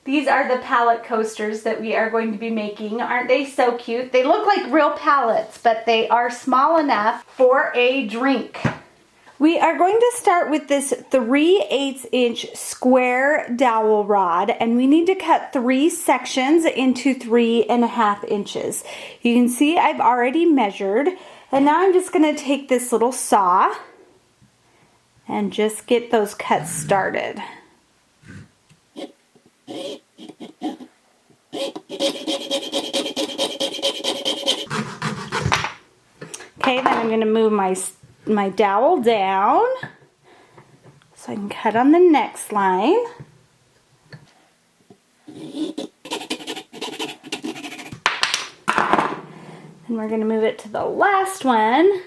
These are the pallet coasters that we are going to be making. Aren't they so cute? They look like real pallets, but they are small enough for a drink. We are going to start with this 3/8 inch square dowel rod, and we need to cut 3 sections into 3.5 inches. You can see I've already measured, and now I'm just going to take this little saw and just get those cuts started. Okay, then I'm going to move my dowel down so I can cut on the next line. And we're going to move it to the last one.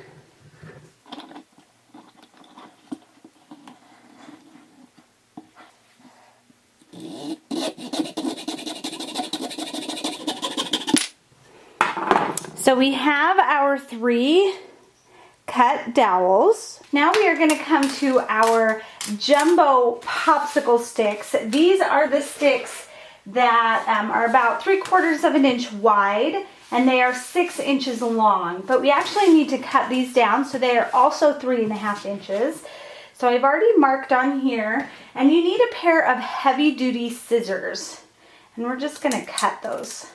So we have our 3 cut dowels. Now we are going to come to our jumbo popsicle sticks. These are the sticks that are about 3/4 of an inch wide, and they are 6 inches long. But we actually need to cut these down, so they are also 3.5 inches. So I've already marked on here, and you need a pair of heavy-duty scissors. And we're just going to cut those.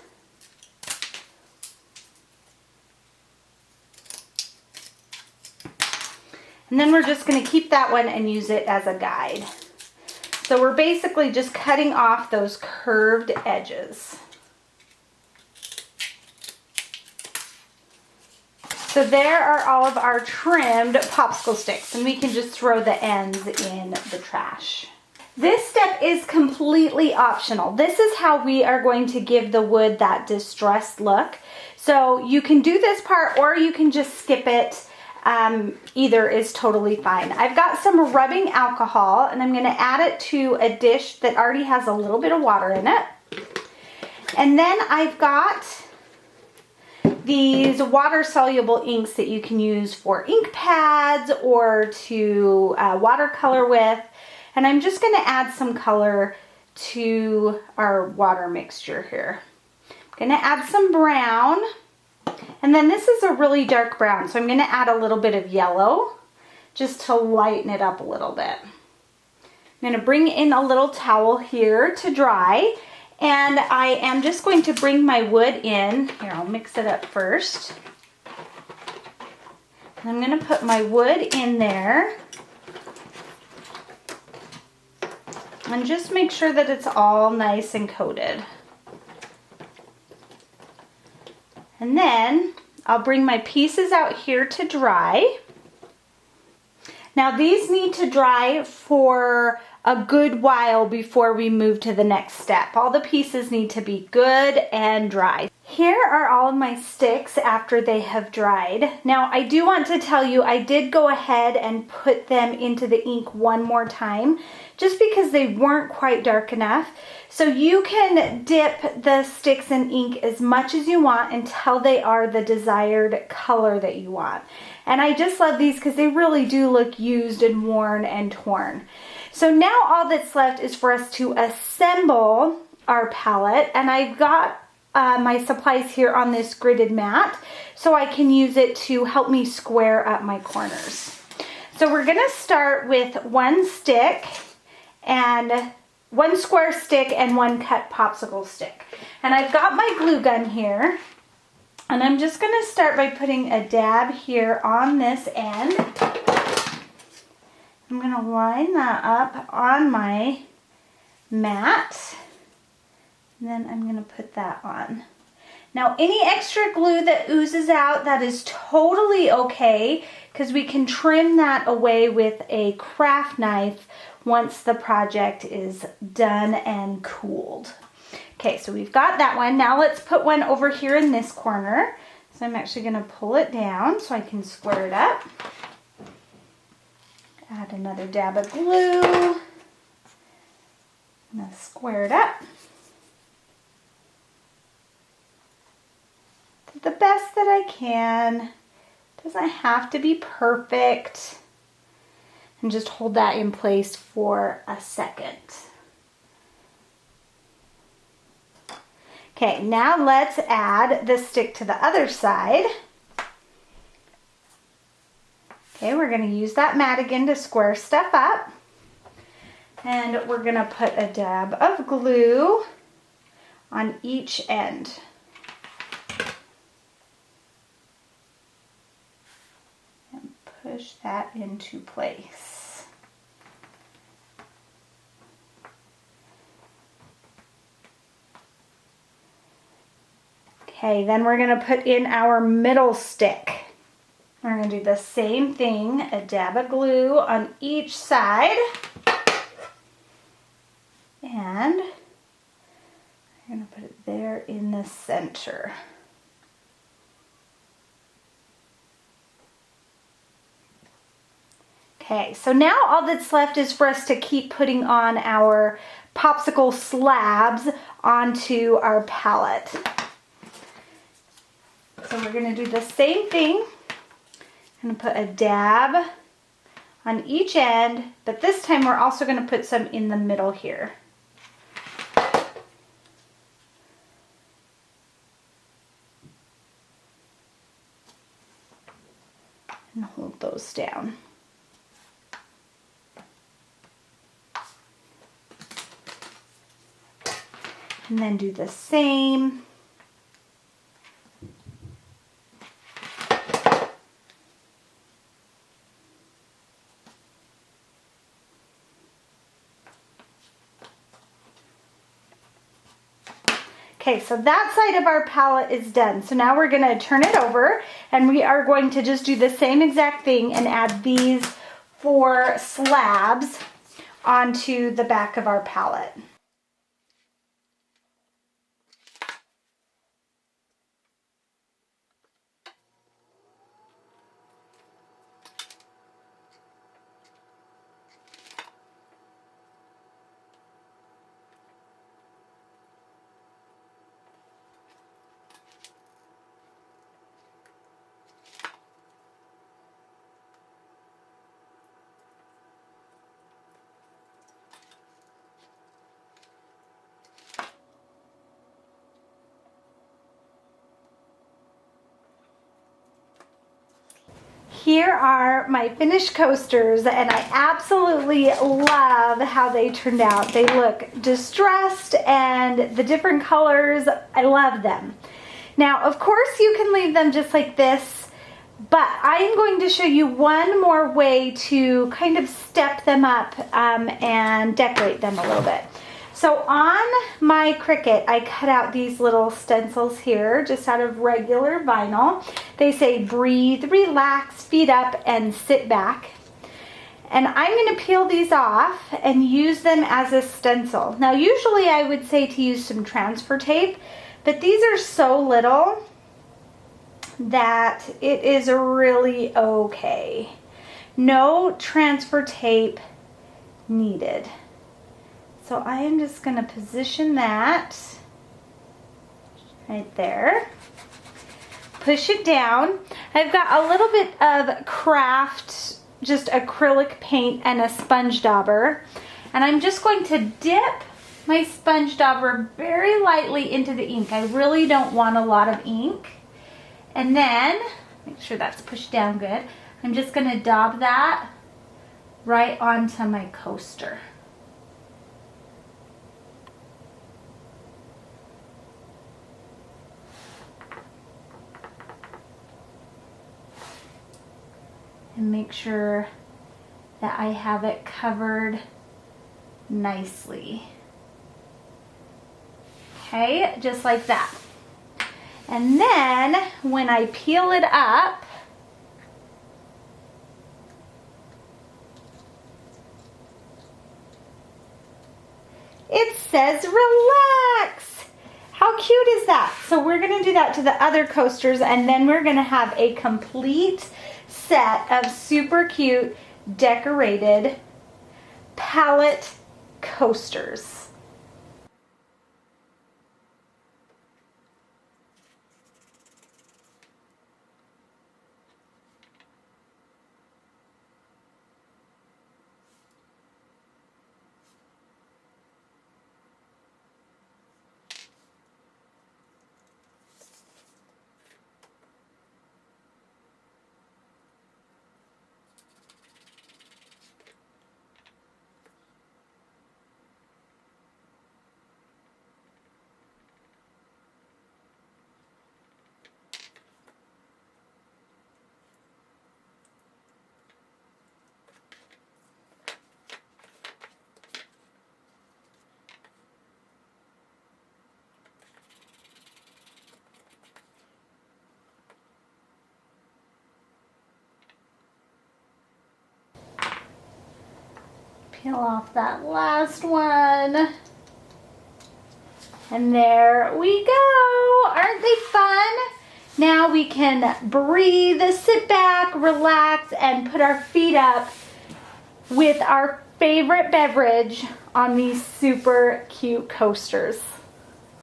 And then we're just going to keep that one and use it as a guide. So we're basically just cutting off those curved edges. So there are all of our trimmed popsicle sticks, and we can just throw the ends in the trash. This step is completely optional. This is how we are going to give the wood that distressed look. So you can do this part, or you can just skip it. Either is totally fine. I've got some rubbing alcohol, and I'm going to add it to a dish that already has a little bit of water in it. And then I've got these water-soluble inks that you can use for ink pads or to watercolor with. And I'm just going to add some color to our water mixture here. I'm going to add some brown. And then this is a really dark brown, so I'm going to add a little bit of yellow just to lighten it up a little bit. I'm going to bring in a little towel here to dry, and I am just going to bring my wood in. Here, I'll mix it up first. And I'm going to put my wood in there. And just make sure that it's all nice and coated. And then I'll bring my pieces out here to dry. Now these need to dry for a good while before we move to the next step. All the pieces need to be good and dry. Here are all of my sticks after they have dried. Now I do want to tell you I did go ahead and put them into the ink one more time just because they weren't quite dark enough. So you can dip the sticks in ink as much as you want until they are the desired color that you want. And I just love these because they really do look used and worn and torn. So now all that's left is for us to assemble our palette, and I've got my supplies here on this gridded mat so I can use it to help me square up my corners. So we're going to start with one stick and one square stick and one cut popsicle stick. And I've got my glue gun here, and I'm just going to start by putting a dab here on this end. I'm going to line that up on my mat, and then I'm going to put that on. Now any extra glue that oozes out, that is totally okay, because we can trim that away with a craft knife once the project is done and cooled. Okay, so we've got that one. Now let's put one over here in this corner. So I'm actually going to pull it down so I can square it up. Add another dab of glue. I'm going to square it up. The best that I can. Doesn't have to be perfect. And just hold that in place for a second. Okay, now let's add the stick to the other side. Okay, we're going to use that mat again to square stuff up. And we're going to put a dab of glue on each end. And push that into place. Okay, then we're going to put in our middle stick. We're going to do the same thing, a dab of glue on each side. And I'm going to put it there in the center. Okay, so now all that's left is for us to keep putting on our popsicle slabs onto our palette. So we're going to do the same thing. I'm going to put a dab on each end, but this time we're also going to put some in the middle here. And hold those down. And then do the same. Okay, so that side of our palette is done. So now we're going to turn it over and we are going to just do the same exact thing and add these 4 slabs onto the back of our palette. Here are my finished coasters and I absolutely love how they turned out. They look distressed and the different colors, I love them. Now, of course you can leave them just like this, but I am going to show you one more way to kind of step them up and decorate them a little bit. So on my Cricut, I cut out these little stencils here, just out of regular vinyl. They say breathe, relax, feet up, and sit back. And I'm going to peel these off and use them as a stencil. Now usually I would say to use some transfer tape, but these are so little that it is really okay. No transfer tape needed. So I am just going to position that right there. Push it down. I've got a little bit of craft, just acrylic paint and a sponge dauber. And I'm just going to dip my sponge dauber very lightly into the ink. I really don't want a lot of ink. And then, make sure that's pushed down good. I'm just going to daub that right onto my coaster. And make sure that I have it covered nicely. Okay, just like that. And then when I peel it up, it says relax. How cute is that? So we're going to do that to the other coasters and then we're going to have a complete set of super cute decorated palette coasters. Peel off that last one. And there we go. Aren't they fun? Now we can breathe, sit back, relax, and put our feet up with our favorite beverage on these super cute coasters.